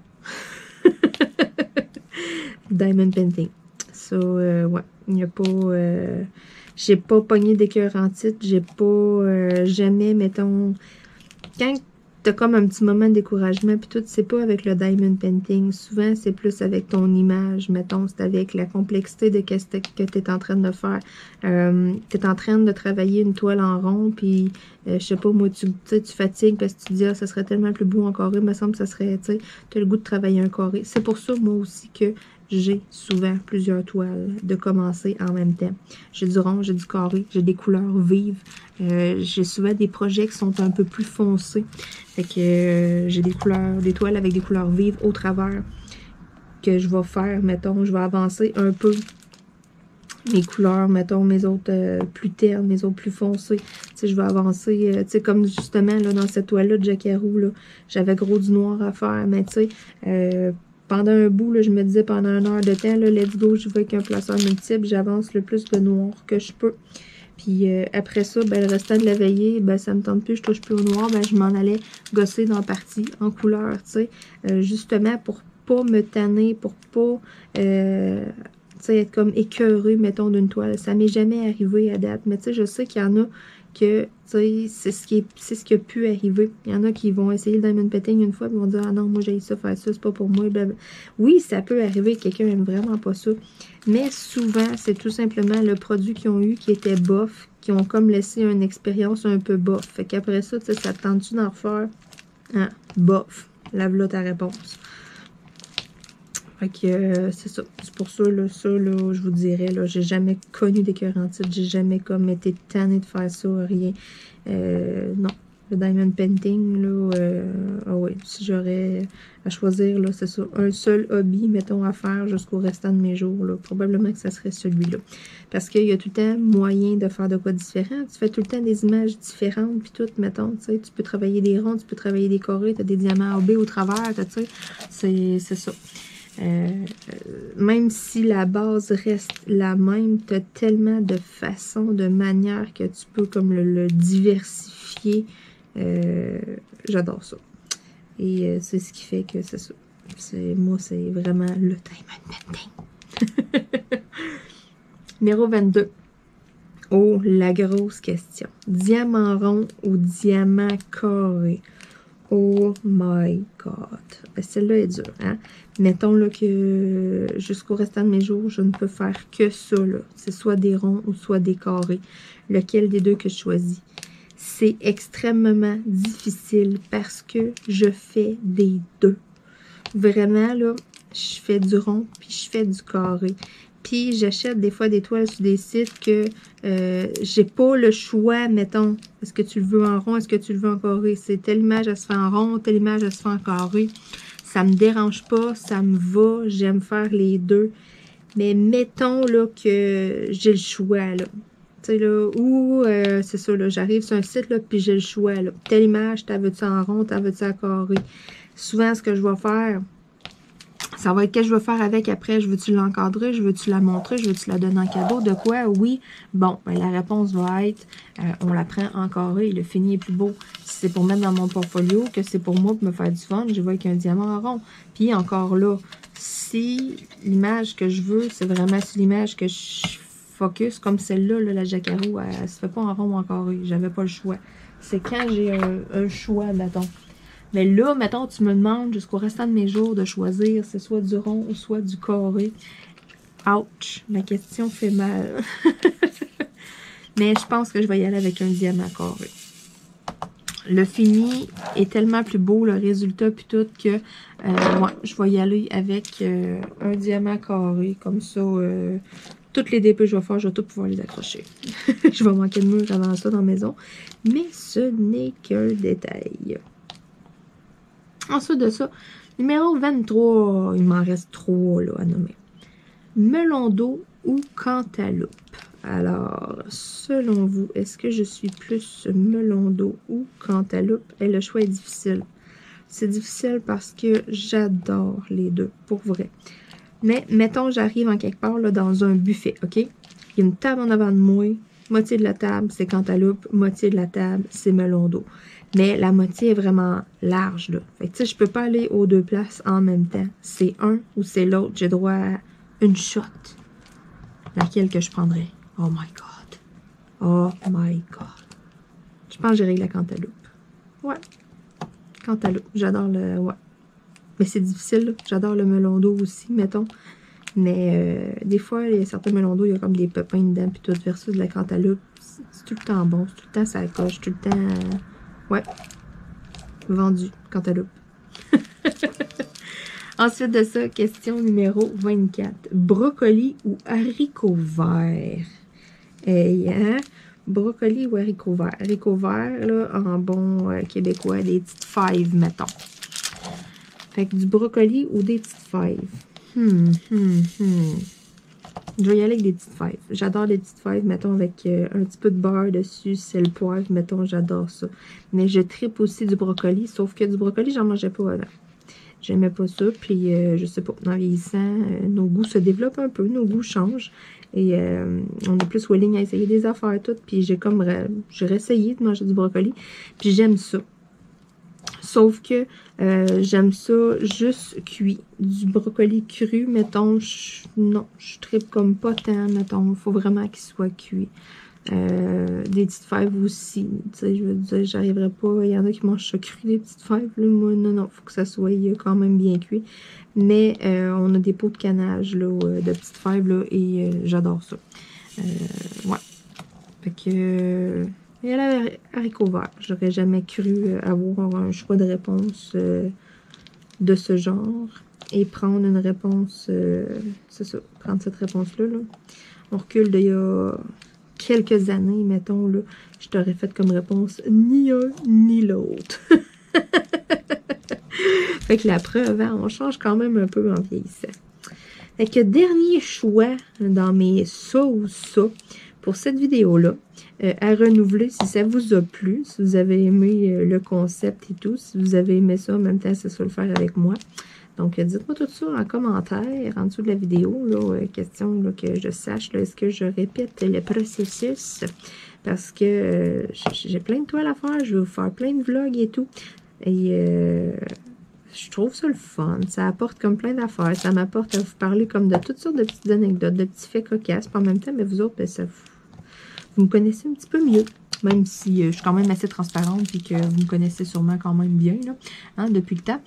Diamond painting. Ça, ouais, il n'y a pas... j'ai pas pogné d'écœur en titre, j'ai pas jamais, mettons... Quand t'as comme un petit moment de découragement, puis tout, c'est pas avec le diamond painting. Souvent, c'est plus avec ton image, mettons, c'est avec la complexité de ce que tu es en train de faire. Tu es en train de travailler une toile en rond, puis, je sais pas, moi, tu fatigues parce que tu te dis, ah, ça serait tellement plus beau en carré, il me semble que ça serait, tu sais, tu as le goût de travailler un carré. C'est pour ça, moi aussi, que j'ai souvent plusieurs toiles de commencer en même temps. J'ai du rond, j'ai du carré, j'ai des couleurs vives. J'ai souvent des projets qui sont un peu plus foncés. Fait que j'ai des toiles avec des couleurs vives au travers que je vais faire, mettons, je vais avancer un peu mes couleurs, mettons, mes autres plus ternes, mes autres plus foncées. Tu sais, je vais avancer, tu sais, comme justement, là, dans cette toile-là de Jacquarou, là, j'avais gros du noir à faire, mais tu sais, pendant un bout, là, je me disais pendant 1 heure de temps, là, let's go, je vais avec un placeur multiple, j'avance le plus de noir que je peux. Puis après ça, ben, le restant de la veillée, ben, ça me tente plus, je touche plus au noir, ben, je m'en allais gosser dans la partie en couleur, tu sais, justement pour pas me tanner, pour pas, tu sais, être comme écœurée, mettons, d'une toile. Ça m'est jamais arrivé à date, mais tu sais, je sais qu'il y en a que, tu sais, c'est ce qui a pu arriver. Il y en a qui vont essayer le diamond petting une fois, et vont dire, ah non, moi j'ai ça, faire ça, c'est pas pour moi, blablabla. Oui, ça peut arriver, quelqu'un aime vraiment pas ça, mais souvent, c'est tout simplement le produit qu'ils ont eu qui était bof, qui ont comme laissé une expérience un peu bof. Fait qu'après ça, tu sais, ça te tente-tu d'en refaire? Hein? Bof. Lave-là ta réponse. Fait que c'est ça. C'est pour ça, là, je vous dirais, là, j'ai jamais connu d'écœurantite. J'ai jamais comme été tannée de faire ça, rien. Non. Le diamond painting, là, ah oui, si j'aurais à choisir, là, c'est ça, un seul hobby, mettons, à faire jusqu'au restant de mes jours, là, probablement que ça serait celui-là. Parce qu'il y a tout le temps moyen de faire de quoi différent. Tu fais tout le temps des images différentes, puis tout, mettons, tu sais, tu peux travailler des ronds, tu peux travailler des carrés, tu as des diamants AB au travers, tu sais, c'est ça. Même si la base reste la même, tu as tellement de façons, de manières que tu peux comme le diversifier. J'adore ça. Et c'est ce qui fait que c'est ça. Moi, c'est vraiment le diamond painting. Numéro 22. Oh, la grosse question. Diamant rond ou diamant carré? Oh my God. Celle-là est dure, hein? Mettons là, que jusqu'au restant de mes jours, je ne peux faire que ça. C'est soit des ronds ou soit des carrés. Lequel des deux que je choisis? C'est extrêmement difficile parce que je fais des deux. Vraiment, là, je fais du rond puis je fais du carré. Puis j'achète des fois des toiles sur des sites que j'ai pas le choix, mettons. Est-ce que tu le veux en rond, est-ce que tu le veux en carré? C'est telle image, elle se fait en rond, telle image, elle se fait en carré. Ça me dérange pas, ça me va, j'aime faire les deux. Mais mettons là que j'ai le choix, là. Tu sais, là, ou c'est ça, là, j'arrive sur un site, là, puis j'ai le choix, là. Telle image, t'as veux-tu en rond, t'as veux-tu en carré? Souvent, ce que je vais faire, ça va être qu'est-ce que je vais faire avec après. Je veux-tu l'encadrer? Je veux-tu la montrer? Je veux-tu la donner en cadeau? De quoi? Oui. Bon, ben, la réponse va être, on la prend en carré et le fini est plus beau. Si c'est pour mettre dans mon portfolio, que c'est pour moi, pour me faire du fun, je vais avec un diamant en rond. Puis encore là, si l'image que je veux, c'est vraiment sur l'image que je focus, comme celle-là, là, la Jacquarou, elle se fait pas en rond ou en carré. J'avais pas le choix. C'est quand j'ai un choix, mettons. Mais là, mettons, tu me demandes jusqu'au restant de mes jours de choisir, c'est soit du rond ou soit du carré. Ouch! La question fait mal. Mais je pense que je vais y aller avec un diamant carré. Le fini est tellement plus beau, le résultat, puis tout, que ouais, je vais y aller avec un diamant carré. Comme ça, toutes les dépôts que je vais faire, je vais tout pouvoir les accrocher. Je vais manquer de mur avant ça dans la maison. Mais ce n'est qu'un détail. Ensuite de ça, numéro 23, il m'en reste 3 là, à nommer. Melon d'eau ou cantaloupe? Alors, selon vous, est-ce que je suis plus melon d'eau ou cantaloupe? Et le choix est difficile. C'est difficile parce que j'adore les deux, pour vrai. Mais, mettons, j'arrive en quelque part là, dans un buffet, OK? Il y a une table en avant de moi. Moitié de la table, c'est cantaloupe. Moitié de la table, c'est melon d'eau. Mais la moitié est vraiment large, là. Fait que, tu sais, je peux pas aller aux deux places en même temps. C'est un ou c'est l'autre. J'ai droit à une shot. Laquelle que je prendrais? Oh my God. Oh my God. Je pense que j'irai avec la cantaloupe. Ouais. Cantaloupe. J'adore le... Ouais. Mais c'est difficile, là. J'adore le melon d'eau aussi, mettons. Mais des fois, il y a certains melons d'eau, il y a comme des pépins dedans, puis tout, versus de la cantaloupe. C'est tout le temps bon. C'est tout le temps ça coche. Tout le temps... Ouais. Vendu. Cantaloupe. Ensuite de ça, question numéro 24. Brocoli ou haricots verts? Hey, hein? Brocoli ou haricots verts? Haricots verts, là, en bon québécois, des petites fèves, mettons. Fait que du brocoli ou des petites fèves? Je vais y aller avec des petites fèves. J'adore les petites fèves, mettons, avec un petit peu de beurre dessus, sel, poivre, mettons, j'adore ça. Mais je tripe aussi du brocoli, sauf que du brocoli, j'en mangeais pas avant. J'aimais pas ça, puis je sais pas, en vieillissant, nos goûts se développent un peu, nos goûts changent, et on est plus willing à essayer des affaires toutes, puis j'ai réessayé de manger du brocoli, puis j'aime ça. Sauf que j'aime ça juste cuit. Du brocoli cru, mettons, non, je tripe comme pas tant, mettons, il faut vraiment qu'il soit cuit. Des petites fèves aussi. Tu sais, je veux dire, j'arriverai pas. Il y en a qui mangent ça cru, des petites fèves. Là. Moi, non, faut que ça soit quand même bien cuit. Mais on a des pots de canage là, de petites fèves là, et j'adore ça. Ouais. Fait que. Et la haricot vert. J'aurais jamais cru avoir un choix de réponse de ce genre. Et prendre une réponse. C'est ça, prendre cette réponse-là. Là. On recule d'il y a quelques années, mettons, là, je t'aurais fait comme réponse ni un ni l'autre. Fait que la preuve, hein, on change quand même un peu en vieillissant. Fait que dernier choix dans mes ça ou ça pour cette vidéo-là, à renouveler si ça vous a plu, si vous avez aimé le concept et tout, si vous avez aimé ça en même temps, c'est ça le faire avec moi. Donc, dites-moi tout ça en commentaire, en dessous de la vidéo, là, question là, que je sache, est-ce que je répète le processus, parce que j'ai plein de toiles à faire, je vais vous faire plein de vlogs et tout, et je trouve ça le fun, ça apporte comme plein d'affaires, ça m'apporte à vous parler comme de toutes sortes de petites anecdotes, de petits faits cocasses, puis en même temps, mais vous autres, ben, vous me connaissez un petit peu mieux. Même si je suis quand même assez transparente et que vous me connaissez sûrement quand même bien, là, hein, depuis le temps.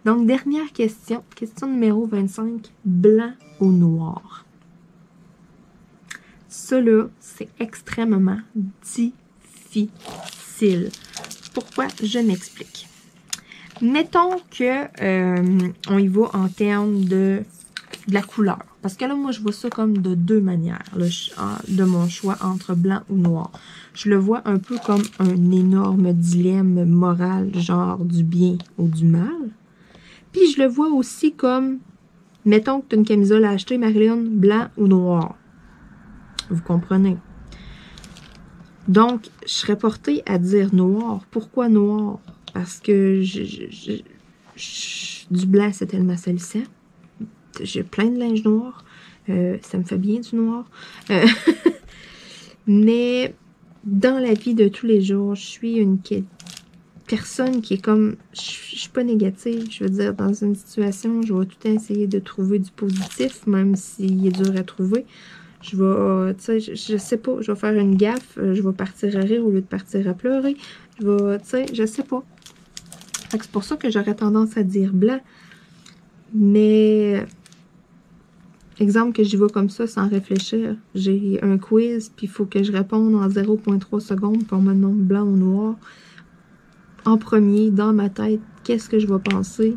Donc, dernière question. Question numéro 25. Blanc ou noir? Ça, là, c'est extrêmement difficile. Pourquoi? Je m'explique. Mettons que on y va en termes de la couleur. Parce que là, moi, je vois ça comme de deux manières, là, de mon choix entre blanc ou noir. Je le vois un peu comme un énorme dilemme moral, genre du bien ou du mal. Puis, je le vois aussi comme, mettons que tu as une camisole à acheter, Marilyn, blanc ou noir. Vous comprenez? Donc, je serais portée à dire noir. Pourquoi noir? Parce que du blanc, c'est tellement salissant. J'ai plein de linge noir. Ça me fait bien du noir. Mais dans la vie de tous les jours, je suis une personne qui est comme... Je suis pas négative. Je veux dire, dans une situation, je vais tout le temps essayer de trouver du positif, même s'il est dur à trouver. Je vais, tu sais, je sais pas, je vais faire une gaffe, je vais partir à rire au lieu de partir à pleurer. Je vais, tu sais, je sais pas. C'est pour ça que j'aurais tendance à dire blanc. Mais... Exemple que j'y vais comme ça sans réfléchir. J'ai un quiz, puis il faut que je réponde en 0,3 secondes, puis on me demande blanc ou noir. En premier, dans ma tête, qu'est-ce que je vais penser?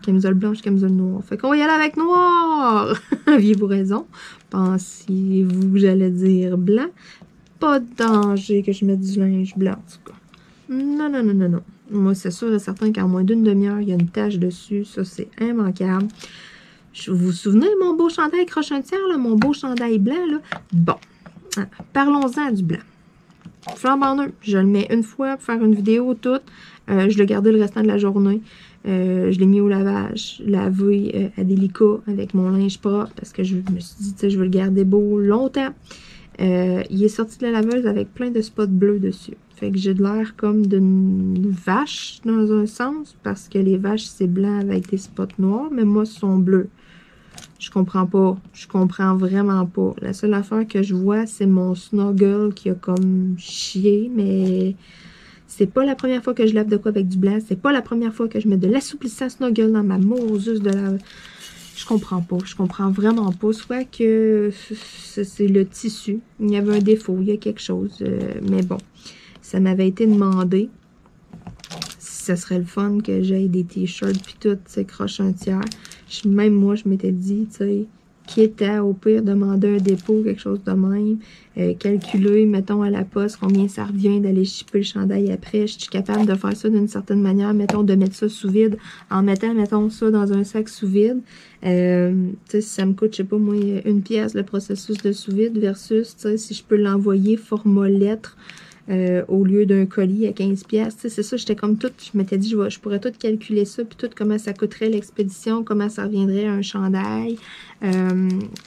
Camisole blanche, camisole noire. Fait qu'on va y aller avec noir! Aviez-vous raison? Pensiez-vous que j'allais dire blanc? Pas de danger que je mette du linge blanc, en tout cas. Non, non, non, non, non. Moi, c'est sûr et certain qu'en moins d'une demi-heure, il y a une tache dessus. Ça, c'est immanquable. Vous vous souvenez de mon beau chandail croche-un-tiers, mon beau chandail blanc, là? Bon, parlons-en du blanc. Flambant neuf, je le mets une fois pour faire une vidéo toute. Je l'ai gardé le restant de la journée. Je l'ai mis au lavage, lavé à délicat avec mon linge propre parce que je me suis dit, tu sais, je veux le garder beau longtemps. Il est sorti de la laveuse avec plein de spots bleus dessus. Fait que j'ai de l'air comme d'une vache dans un sens parce que les vaches, c'est blanc avec des spots noirs, mais moi, ce sont bleus. Je comprends pas. Je comprends vraiment pas. La seule affaire que je vois, c'est mon snuggle qui a comme chié, mais c'est pas la première fois que je lave de quoi avec du blanc. C'est pas la première fois que je mets de l'assouplissant snuggle dans ma Moses de la... Je comprends pas. Je comprends vraiment pas. Soit que c'est le tissu. Il y avait un défaut. Il y a quelque chose. Mais bon, ça m'avait été demandé. Ça serait le fun que j'aille des t-shirts puis tout, tu sais, croche un tiers. Même moi, je m'étais dit, tu sais, quitte à, au pire, demander un dépôt, quelque chose de même, calculer, mettons, à la poste, combien ça revient d'aller shipper le chandail après. Je suis capable de faire ça d'une certaine manière, mettons, de mettre ça sous vide, en mettant, mettons, ça dans un sac sous vide. Tu sais, si ça me coûte, je sais pas, moi, 1 pièce le processus de sous vide versus, tu sais, si je peux l'envoyer format lettre, au lieu d'un colis à 15$. C'est ça, j'étais comme toute, je m'étais dit, je pourrais tout calculer ça, puis tout comment ça coûterait l'expédition, comment ça reviendrait à un chandail.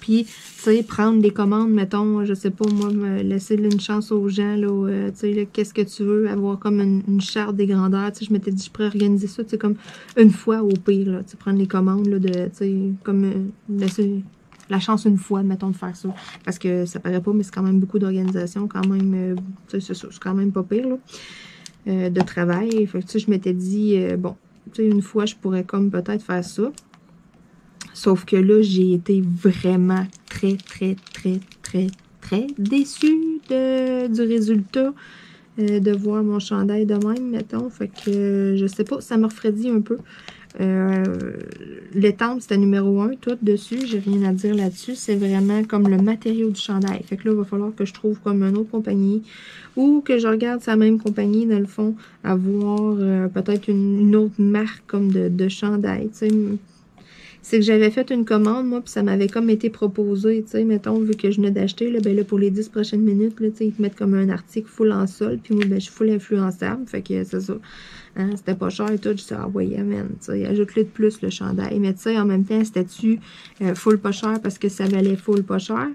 Puis, tu sais, prendre des commandes, mettons, je sais pas, moi, me laisser une chance aux gens, là, tu sais, qu'est-ce que tu veux, avoir comme une charte des grandeurs, tu sais, je m'étais dit, je pourrais organiser ça, tu sais, comme une fois au pire, là, tu sais, prendre les commandes, là, de, tu sais, comme, laisser la chance une fois, mettons, de faire ça. Parce que ça paraît pas, mais c'est quand même beaucoup d'organisation, quand même, c'est quand même pas pire, là, de travail. Fait que, tu sais, je m'étais dit, bon, tu sais, une fois, je pourrais comme peut-être faire ça. Sauf que là, j'ai été vraiment très déçue du résultat. De voir mon chandail de même, mettons. Fait que, je sais pas, ça me refroidit un peu. L'étampe, c'était numéro 1, tout dessus. J'ai rien à dire là-dessus. C'est vraiment comme le matériau du chandail. Fait que là, il va falloir que je trouve comme une autre compagnie ou que je regarde sa même compagnie, dans le fond, avoir peut-être une autre marque comme de chandail, tu sais. C'est que j'avais fait une commande, moi, puis ça m'avait comme été proposé, tu sais, mettons, vu que je venais d'acheter, là, ben là, pour les 10 prochaines minutes, là, tu sais, ils te mettent comme un article full en sol, puis moi, ben, je suis full influençable, fait que c'est ça. Hein, c'était pas cher et tout, je dis, ah ouais, amen, tu sais, ajoute-le de plus, le chandail. Mais tu sais, en même temps, c'était-tu full pas cher parce que ça valait full pas cher,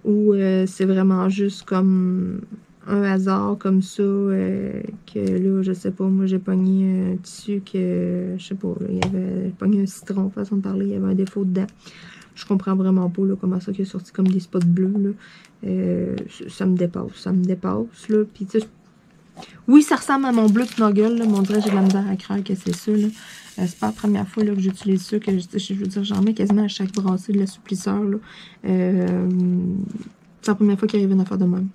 ou c'est vraiment juste comme un hasard comme ça, que là, je sais pas, moi j'ai pogné un tissu que, je sais pas, là, il y avait pogné un citron, façon de parler, il y avait un défaut dedans. Je comprends vraiment pas, là, comment ça qui est sorti comme des spots bleus, là. Ça me dépasse, là. Puis tu sais, oui, ça ressemble à mon bleu de Snuggle, là, mais on dirait que j'ai de la misère à croire que c'est ça, là. C'est pas la première fois là, que j'utilise ça, que je veux dire, j'en mets quasiment à chaque brassée de l'assouplisseur, là. C'est la première fois qu'il arrive une affaire de même.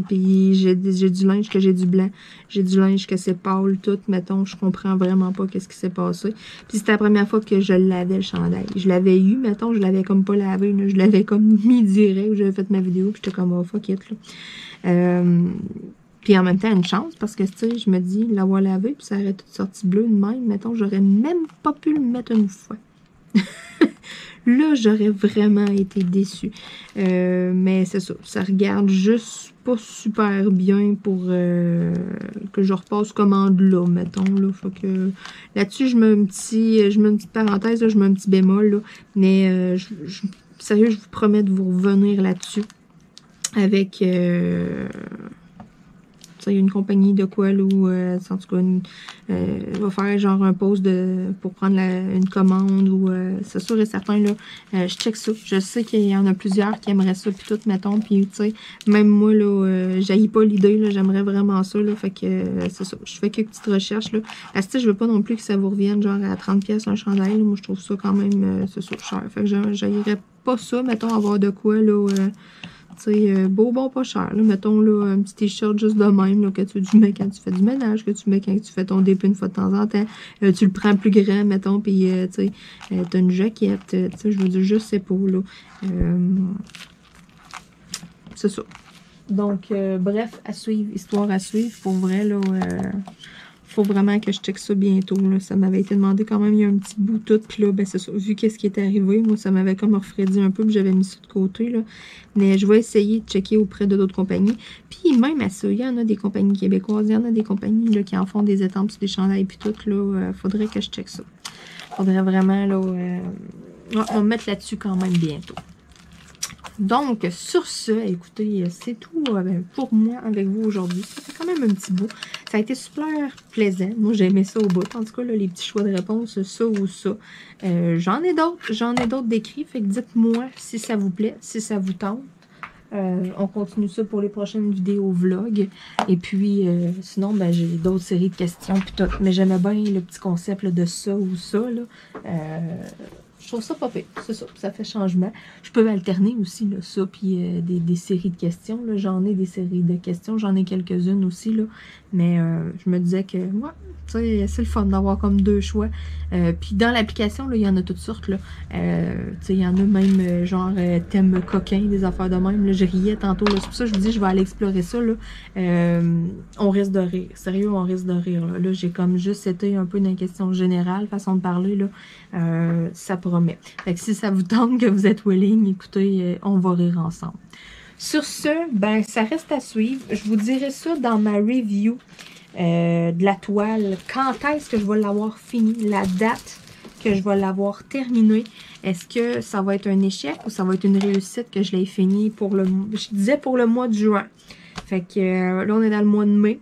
Puis j'ai du linge que j'ai du blanc, j'ai du linge que c'est pâle, tout, mettons, je comprends vraiment pas qu'est-ce qui s'est passé. Puis c'était la première fois que je lavais le chandail. Je l'avais eu, mettons, je l'avais comme pas lavé, là, je l'avais comme mis direct, j'avais fait ma vidéo, puis j'étais comme, oh fuck it, là. Puis en même temps, une chance, parce que, tu sais, je me dis, l'avoir lavé, puis ça aurait tout sorti bleu de même, mettons, j'aurais même pas pu le mettre une fois. Là, j'aurais vraiment été déçue. Mais c'est ça, ça regarde juste pas super bien pour que je repasse commande là, mettons. Là. Fait que là-dessus, je mets une petite parenthèse, là, je mets un petit bémol. Là, mais sérieux, je vous promets de vous revenir là-dessus avec... il y a une compagnie de quoi, là, où, en tout cas, va faire genre un post pour prendre une commande, ou c'est sûr et certain, là, je check ça. Je sais qu'il y en a plusieurs qui aimeraient ça, puis tout, mettons, puis, tu sais, même moi, là, j'haïs pas l'idée, là, j'aimerais vraiment ça, là, fait que, c'est ça. Je fais quelques petites recherches, là, parce que, je veux pas non plus que ça vous revienne, genre, à 30$ un chandail, là. Moi, je trouve ça quand même, c'est ça, cher. Fait que j'haïrais pas ça, mettons, avoir de quoi, là, tu sais, beau, bon, pas cher. Là. Mettons là, un petit t-shirt juste de même, là, que tu mets quand tu fais du ménage, que tu mets quand tu fais ton dépôt une fois de temps en temps. Tu le prends plus grand, mettons, puis tu sais, t'as une jaquette. Tu sais, je veux dire, juste c'est pour, là. C'est ça. Donc, bref, à suivre, histoire à suivre. Pour vrai, là, faut vraiment que je check ça bientôt. Là. Ça m'avait été demandé quand même il y a un petit bout tout. Puis là, ben c'est ça. Vu qu'est-ce qui est arrivé, moi, ça m'avait comme refroidi un peu. Puis j'avais mis ça de côté. Là. Mais je vais essayer de checker auprès de d'autres compagnies. Puis même à ça, il y en a des compagnies québécoises. Il y en a des compagnies là, qui en font des étampes sur des chandails. Puis tout. Là, faudrait que je check ça. Faudrait vraiment, là, on va mettre là-dessus quand même bientôt. Donc, sur ce, écoutez, c'est tout pour moi avec vous aujourd'hui. Ça fait quand même un petit bout. Ça a été super plaisant. Moi, j'ai aimé ça au bout. En tout cas, là, les petits choix de réponse, ça ou ça. J'en ai d'autres d'écrits. Fait que dites-moi si ça vous plaît, si ça vous tente. On continue ça pour les prochaines vidéos vlog. Et puis, sinon, ben, j'ai d'autres séries de questions. Puis tout. Mais j'aimais bien le petit concept là, de ça ou ça. Là. Je trouve ça pas pire, c'est ça, ça fait changement. Je peux alterner aussi là, ça, puis des séries de questions. J'en ai des séries de questions, j'en ai quelques-unes aussi, là. Mais je me disais que, ouais, tu sais, c'est le fun d'avoir comme deux choix. Puis dans l'application, il y en a toutes sortes, là. Tu sais, il y en a même, genre, thème coquin, des affaires de même. Là, je riais tantôt, là. C'est pour ça que je vous dis, je vais aller explorer ça, là. On risque de rire. Sérieux, on risque de rire, là. Là, j'ai comme juste été un peu dans la question générale, façon de parler, là. Ça promet. Fait que si ça vous tente, que vous êtes willing, écoutez, on va rire ensemble. Sur ce, ben, ça reste à suivre. Je vous dirai ça dans ma review de la toile. Quand est-ce que je vais l'avoir fini? La date que je vais l'avoir terminée. Est-ce que ça va être un échec ou ça va être une réussite que je l'ai fini pour le... Je disais pour le mois de juin. Fait que là, on est dans le mois de mai.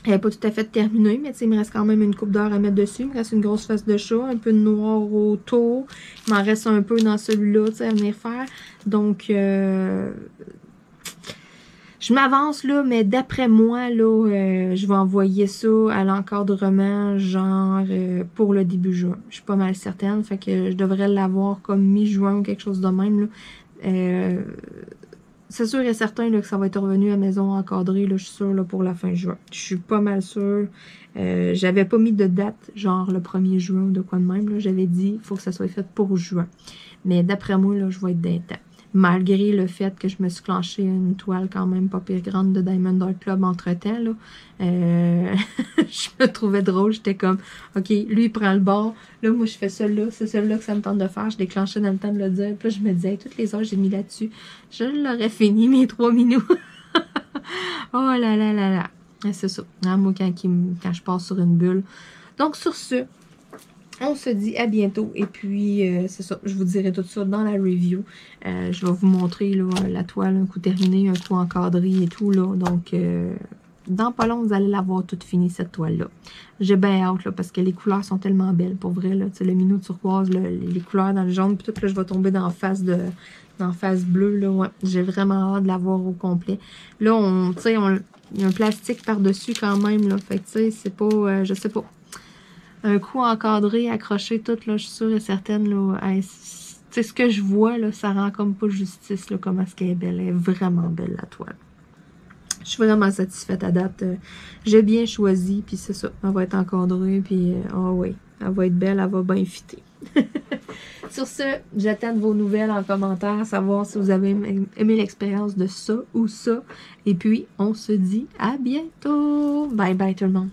Elle n'est pas tout à fait terminée, mais il me reste quand même une coupe d'heure à mettre dessus. Il me reste une grosse face de chat, un peu de noir autour. Il m'en reste un peu dans celui-là, à venir faire. Donc, je m'avance, là, mais d'après moi, là, je vais envoyer ça à l'encadrement, genre, pour le début juin. Je suis pas mal certaine, fait que je devrais l'avoir comme mi-juin ou quelque chose de même, là. C'est sûr et certain là, que ça va être revenu à maison encadrée, là, je suis sûre, là, pour la fin juin. Je suis pas mal sûre. J'avais pas mis de date, genre le 1er juin ou de quoi de même. J'avais dit, il faut que ça soit fait pour juin. Mais d'après moi, là, je vais être d'un temps. Malgré le fait que je me suis clenché une toile quand même pas pire grande de Diamond Art Club entre-temps, là, je me trouvais drôle. J'étais comme, OK, lui, il prend le bord. Là, moi, je fais ça là. C'est celle-là que ça me tente de faire. Je déclenchais dans le temps de le dire. Puis là, je me disais, toutes les heures que j'ai mis là-dessus, je l'aurais fini, mes 3 minutes. Oh là là là là. C'est ça. Hein, moi, quand je passe sur une bulle. Donc, sur ce, on se dit à bientôt. Et puis, c'est ça. Je vous dirai tout ça dans la review. Je vais vous montrer là, la toile, un coup terminé, un coup encadré et tout. Là. Donc, dans pas long, vous allez l'avoir toute finie, cette toile-là. J'ai bien hâte, là, parce que les couleurs sont tellement belles, pour vrai. Là, le minou turquoise, les couleurs dans le jaune, puis tout, là, je vais tomber dans la face bleue. Là, ouais. J'ai vraiment hâte de l'avoir au complet. Là, il y a un plastique par-dessus quand même. Là, fait que, tu sais, c'est pas, je sais pas. Un coup encadré, accroché, tout, là, je suis sûre et certaine, là, c'est ce que je vois, là, ça rend comme pas justice, là, comment est-ce qu'elle est belle. Elle est vraiment belle, la toile. Je suis vraiment satisfaite à date. J'ai bien choisi, puis c'est ça. Elle va être encadrée, puis, oh oui, elle va être belle, elle va bien fitter. Sur ce, j'attends vos nouvelles en commentaire, savoir si vous avez aimé l'expérience de ça ou ça. Et puis, on se dit à bientôt. Bye bye tout le monde.